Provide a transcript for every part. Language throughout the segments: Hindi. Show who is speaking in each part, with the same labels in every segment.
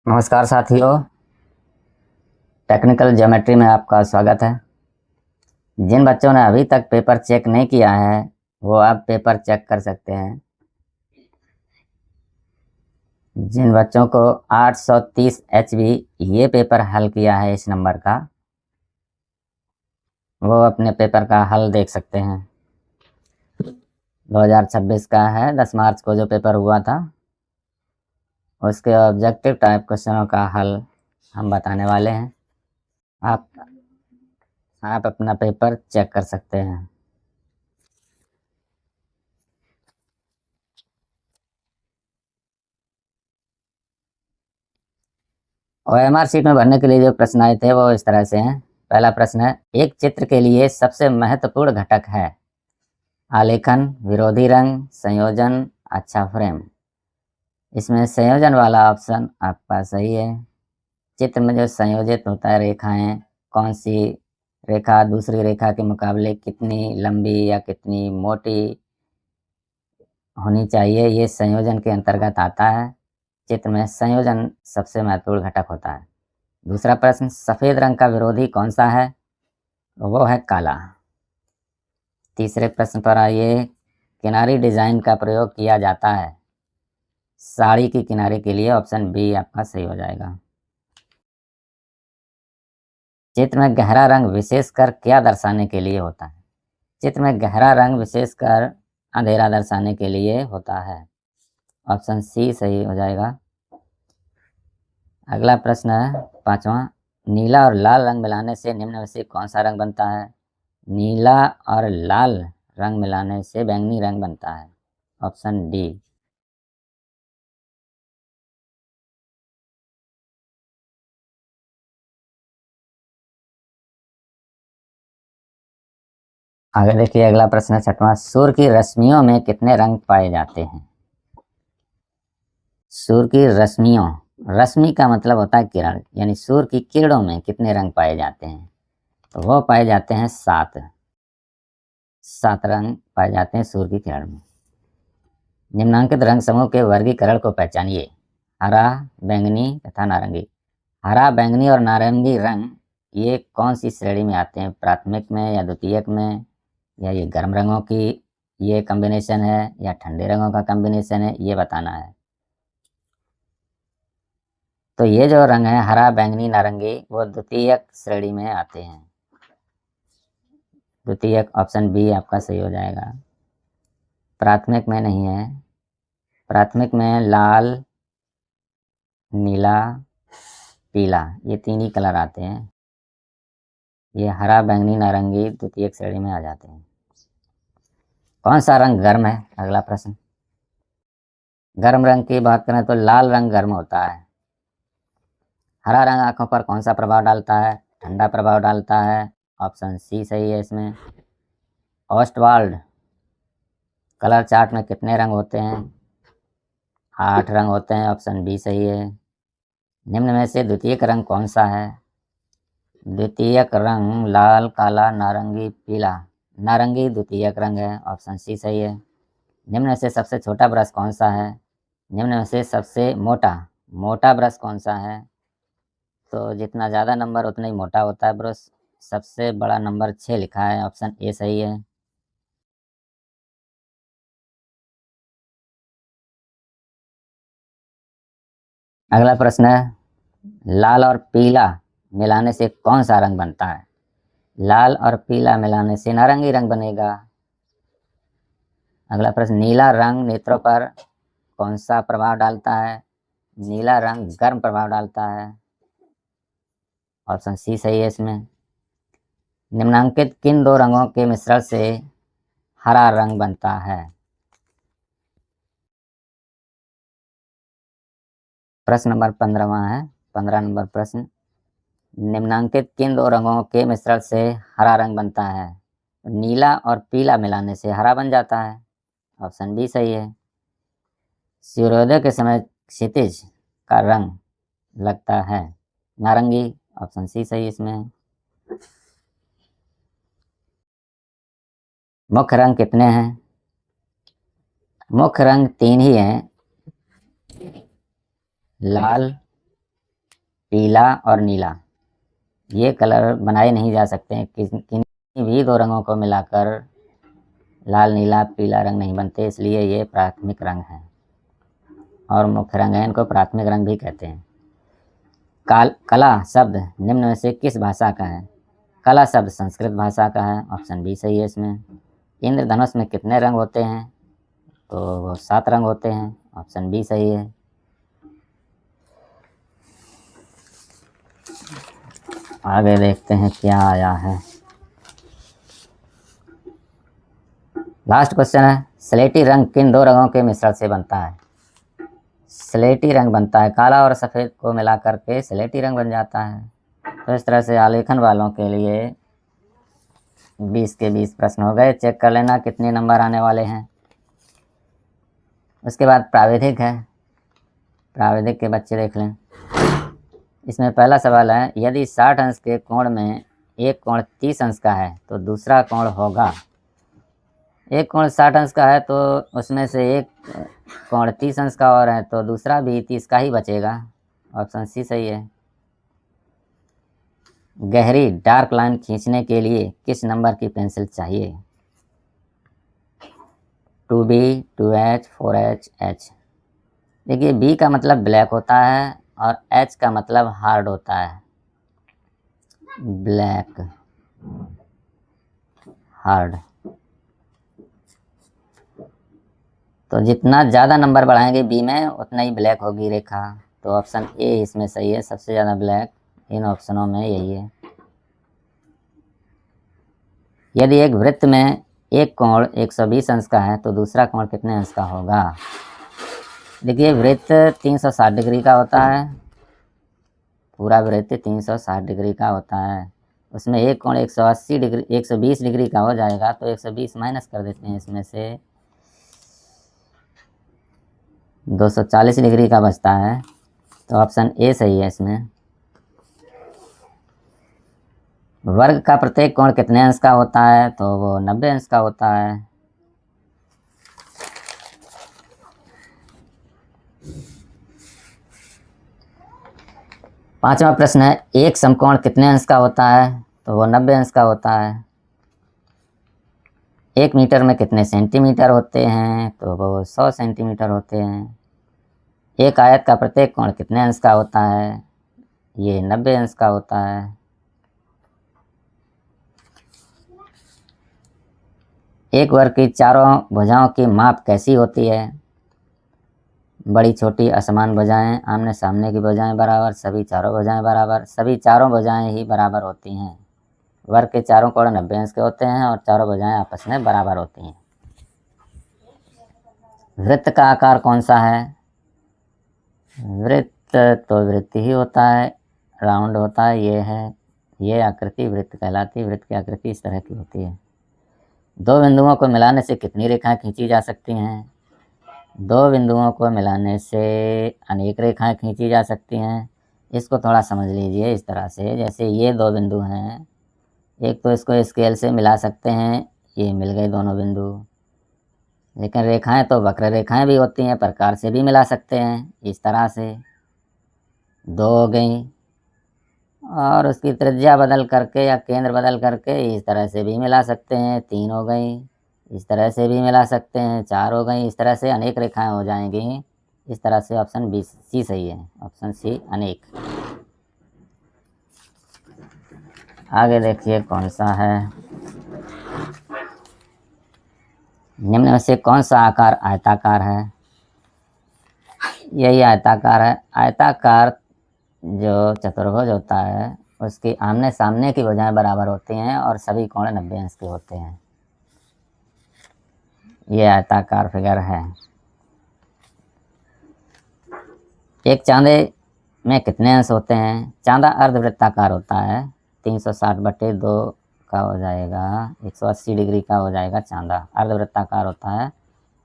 Speaker 1: नमस्कार साथियों, टेक्निकल ज्योमेट्री में आपका स्वागत है। जिन बच्चों ने अभी तक पेपर चेक नहीं किया है वो अब पेपर चेक कर सकते हैं। जिन बच्चों को 830 HB ये पेपर हल किया है इस नंबर का, वो अपने पेपर का हल देख सकते हैं। 2026 का है, 10 मार्च को जो पेपर हुआ था उसके ऑब्जेक्टिव टाइप क्वेश्चनों का हल हम बताने वाले हैं। आप अपना पेपर चेक कर सकते हैं। OMR शीट में भरने के लिए जो प्रश्न आए थे वो इस तरह से हैं। पहला प्रश्न है, एक चित्र के लिए सबसे महत्वपूर्ण घटक है आलेखन, विरोधी रंग, संयोजन, अच्छा फ्रेम। इसमें संयोजन वाला ऑप्शन आपका सही है। चित्र में जो संयोजित होता है रेखाएं, कौन सी रेखा दूसरी रेखा के मुकाबले कितनी लंबी या कितनी मोटी होनी चाहिए, ये संयोजन के अंतर्गत आता है। चित्र में संयोजन सबसे महत्वपूर्ण घटक होता है। दूसरा प्रश्न, सफ़ेद रंग का विरोधी कौन सा है? वो है काला। तीसरे प्रश्न पर आइए, किनारी डिजाइन का प्रयोग किया जाता है साड़ी की किनारे के लिए, ऑप्शन बी आपका सही हो जाएगा। चित्र में गहरा रंग विशेषकर क्या दर्शाने के लिए होता है? चित्र में गहरा रंग विशेषकर अंधेरा दर्शाने के लिए होता है, ऑप्शन सी सही हो जाएगा। अगला प्रश्न है पांचवा, नीला और लाल रंग मिलाने से निम्न में से कौन सा रंग बनता है? नीला और लाल रंग मिलाने से बैंगनी रंग बनता है, ऑप्शन डी। आगे देखिए, अगला प्रश्न है छठवां, सूर्य की रश्मियों में कितने रंग पाए जाते हैं? सूर्य की रश्मियों, रश्मि का मतलब होता है किरण, यानी सूर्य की किरणों में कितने रंग पाए जाते हैं? तो वो पाए जाते हैं सात रंग पाए जाते हैं सूर्य की किरण में। निम्नांकित रंग समूह के वर्गीकरण को पहचानिए, हरा, बैंगनी तथा नारंगी। हरा, बैंगनी और नारंगी रंग ये कौन सी श्रेणी में आते हैं? प्राथमिक में या द्वितीयक में, या ये गर्म रंगों की ये कॉम्बिनेशन है या ठंडे रंगों का कॉम्बिनेशन है, ये बताना है। तो ये जो रंग है हरा, बैंगनी, नारंगी, वो द्वितीयक श्रेणी में आते हैं। द्वितीयक, ऑप्शन बी आपका सही हो जाएगा। प्राथमिक में नहीं है। प्राथमिक में लाल, नीला, पीला, ये तीन ही कलर आते हैं। ये हरा, बैंगनी, नारंगी द्वितीयक श्रेणी में आ जाते हैं। कौन सा रंग गर्म है? अगला प्रश्न। गर्म रंग की बात करें तो लाल रंग गर्म होता है। हरा रंग आंखों पर कौन सा प्रभाव डालता है? ठंडा प्रभाव डालता है, ऑप्शन सी सही है इसमें। ऑस्टवाल्ड कलर चार्ट में कितने रंग होते हैं? 8 रंग होते हैं, ऑप्शन बी सही है। निम्न में से द्वितीयक रंग कौन सा है? द्वितीयक रंग लाल, काला, नारंगी, पीला। नारंगी द्वितीयक रंग है, ऑप्शन सी सही है। निम्न में से सबसे छोटा ब्रश कौन सा है? निम्न में से सबसे मोटा ब्रश कौन सा है? तो जितना ज़्यादा नंबर उतना ही मोटा होता है ब्रश। सबसे बड़ा नंबर 6 लिखा है, ऑप्शन ए सही है। अगला प्रश्न है, लाल और पीला मिलाने से कौन सा रंग बनता है? लाल और पीला मिलाने से नारंगी रंग बनेगा। अगला प्रश्न, नीला रंग नेत्रों पर कौन सा प्रभाव डालता है? नीला रंग गर्म प्रभाव डालता है, ऑप्शन सी सही है इसमें। निम्नांकित किन दो रंगों के मिश्रण से हरा रंग बनता है? प्रश्न नंबर 15वां है, 15 नंबर प्रश्न, निम्नांकित किन दो रंगों के मिश्रण से हरा रंग बनता है? नीला और पीला मिलाने से हरा बन जाता है, ऑप्शन बी सही है। सूर्योदय के समय क्षितिज का रंग लगता है नारंगी, ऑप्शन सी सही इसमें। मुख्य रंग कितने हैं? मुख्य रंग 3 ही हैं, लाल, पीला और नीला, ये कलर बनाए नहीं जा सकते हैं। किसी भी दो रंगों को मिलाकर लाल नीला पीला रंग नहीं बनते, इसलिए ये प्राथमिक रंग हैं और मुख्य रंग हैं, इनको प्राथमिक रंग भी कहते हैं। कला शब्द निम्न में से किस भाषा का है? कला शब्द संस्कृत भाषा का है, ऑप्शन बी सही है इसमें। इंद्रधनुष में कितने रंग होते हैं? तो वो 7 रंग होते हैं, ऑप्शन बी सही है। आगे देखते हैं क्या आया है। लास्ट क्वेश्चन है, स्लेटी रंग किन दो रंगों के मिश्रण से बनता है? स्लेटी रंग बनता है, काला और सफ़ेद को मिला करके स्लेटी रंग बन जाता है। तो इस तरह से आलेखन वालों के लिए 20 के 20 प्रश्न हो गए। चेक कर लेना कितने नंबर आने वाले हैं। उसके बाद प्राविधिक है, प्राविधिक के बच्चे देख लें। इसमें पहला सवाल है, यदि 60 अंश के कोण में एक कोण 30 अंश का है तो दूसरा कोण होगा। एक कोण 60 अंश का है तो उसमें से एक कोण 30 अंश का और है तो दूसरा भी 30 का ही बचेगा, ऑप्शन सी सही है। गहरी डार्क लाइन खींचने के लिए किस नंबर की पेंसिल चाहिए? 2B, 2H, 4H, H। देखिए B का मतलब ब्लैक होता है और H का मतलब हार्ड होता है, ब्लैक हार्ड। तो जितना ज़्यादा नंबर बढ़ाएंगे B में उतना ही ब्लैक होगी रेखा, तो ऑप्शन ए इसमें सही है। सबसे ज़्यादा ब्लैक इन ऑप्शनों में यही है। यदि एक वृत्त में एक कोण 120 अंश का है तो दूसरा कोण कितने अंश का होगा? देखिए वृत्त 360 डिग्री का होता है, पूरा वृत्त 360 डिग्री का होता है। उसमें एक कोण 180 डिग्री 120 डिग्री का हो जाएगा, तो 120 माइनस कर देते हैं, इसमें से 240 डिग्री का बचता है, तो ऑप्शन ए सही है इसमें। वर्ग का प्रत्येक कोण कितने अंश का होता है? तो वो 90 अंश का होता है। पांचवा प्रश्न है, एक समकोण कितने अंश का होता है? तो वो 90 अंश का होता है। 1 मीटर में कितने सेंटीमीटर होते हैं? तो वो 100 सेंटीमीटर होते हैं। एक आयत का प्रत्येक कोण कितने अंश का होता है? ये 90 अंश का होता है। एक वर्ग की चारों भुजाओं की माप कैसी होती है? बड़ी छोटी असमान भुजाएं, आमने सामने की भुजाएं बराबर, सभी चारों भुजाएं बराबर, सभी चारों भुजाएं ही बराबर होती हैं। वर्ग के चारों कोण 90 अंश के होते हैं और चारों भुजाएं आपस में बराबर होती हैं। वृत्त का आकार कौन सा है? वृत्त तो वृत्त ही होता है, राउंड होता है। ये आकृति वृत्त कहलाती है। वृत्त की आकृति इस तरह की होती है। दो बिंदुओं को मिलाने से कितनी रेखाएं खींची जा सकती हैं? दो बिंदुओं को मिलाने से अनेक रेखाएं खींची जा सकती हैं। इसको थोड़ा समझ लीजिए इस तरह से, जैसे ये दो बिंदु हैं, एक तो इसको स्केल से मिला सकते हैं, ये मिल गए दोनों बिंदु। लेकिन रेखाएं तो वक्र रेखाएं भी होती हैं, प्रकार से भी मिला सकते हैं, इस तरह से 2 हो गई। और उसकी त्रिज्या बदल करके या केंद्र बदल करके इस तरह से भी मिला सकते हैं, 3 हो गई। इस तरह से भी मिला सकते हैं, 4 हो गई। इस तरह से अनेक रेखाएं हो जाएंगी। इस तरह से ऑप्शन बी सी सही है, ऑप्शन सी अनेक। आगे देखिए कौन सा है। निम्न में से कौन सा आकार आयताकार है? यही आयताकार है। आयताकार जो चतुर्भुज होता है उसकी आमने सामने की भुजाएं बराबर होती हैं और सभी कोण 90 अंश के होते हैं। ये आयताकार फिगर है। एक चांदे में कितने अंश होते हैं? चांदा अर्धवृत्ताकार होता है, 360/2 का हो जाएगा, 180 डिग्री का हो जाएगा। चांदा अर्धवृत्ताकार होता है,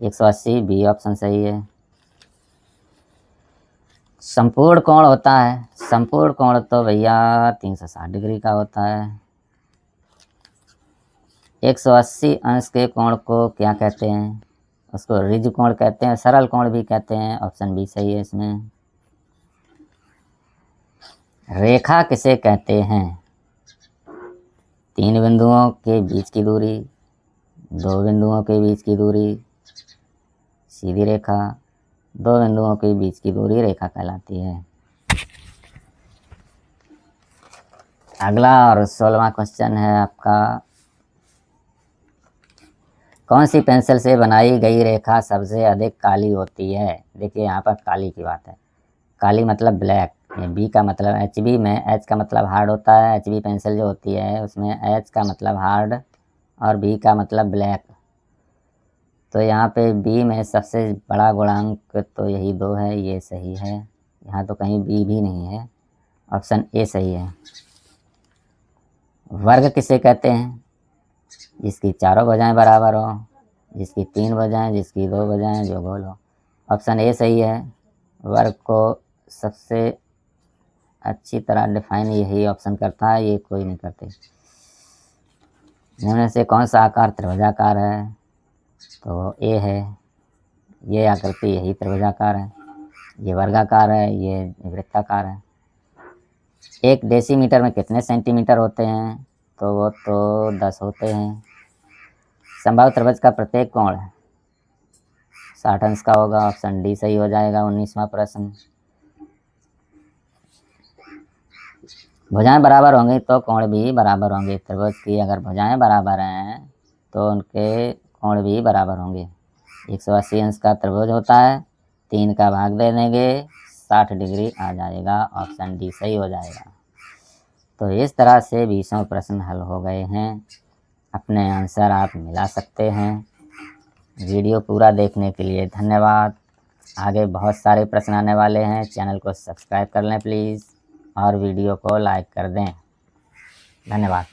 Speaker 1: 180, बी ऑप्शन सही है। संपूर्ण कोण होता है, संपूर्ण कोण तो भैया 360 डिग्री का होता है। 180 अंश के कोण को क्या कहते हैं? उसको ऋजु कोण कहते हैं, सरल कोण भी कहते हैं, ऑप्शन बी सही है इसमें। रेखा किसे कहते हैं? 3 बिंदुओं के बीच की दूरी, 2 बिंदुओं के बीच की दूरी सीधी रेखा, 2 बिंदुओं के बीच की दूरी रेखा कहलाती है। अगला और 16वां क्वेश्चन है आपका, कौन सी पेंसिल से बनाई गई रेखा सबसे अधिक काली होती है? देखिए यहाँ पर काली की बात है। काली मतलब ब्लैक, बी का मतलब HB में, एच का मतलब हार्ड होता है। HB पेंसिल जो होती है उसमें एच का मतलब हार्ड और बी का मतलब ब्लैक। तो यहाँ पे बी में सबसे बड़ा गुणांक तो यही 2 है, ये सही है। यहाँ तो कहीं बी भी नहीं है, ऑप्शन ए सही है। वर्ग किसे कहते हैं? जिसकी चारों भुजाएं बराबर हो, जिसकी 3 भुजाएं, जिसकी 2 भुजाएं, जो गोल हो। ऑप्शन ए सही है। वर्ग को सबसे अच्छी तरह डिफाइन यही ऑप्शन करता है, ये कोई नहीं करते। इनमें से कौन सा आकार त्रिभुजाकार है? तो ए है। ये आकृति यही त्रिभुजाकार है, ये वर्गाकार है, ये वृत्ताकार है। 1 डेसीमीटर में कितने सेंटीमीटर होते हैं? तो वो तो 10 होते हैं। समबाहु त्रिभुज का प्रत्येक कोण 60 अंश का होगा, ऑप्शन डी सही हो जाएगा। 19वां प्रश्न, भुजाएं बराबर होंगी तो कोण भी बराबर होंगे। त्रिभुज की अगर भुजाएं बराबर हैं तो उनके कोण भी बराबर होंगे। 180 अंश का त्रिभुज होता है, 3 का भाग दे देंगे, 60 डिग्री आ जाएगा, ऑप्शन डी सही हो जाएगा। तो इस तरह से 20 प्रश्न हल हो गए हैं। अपने आंसर आप मिला सकते हैं। वीडियो पूरा देखने के लिए धन्यवाद। आगे बहुत सारे प्रश्न आने वाले हैं, चैनल को सब्सक्राइब कर लें प्लीज़ और वीडियो को लाइक कर दें। धन्यवाद।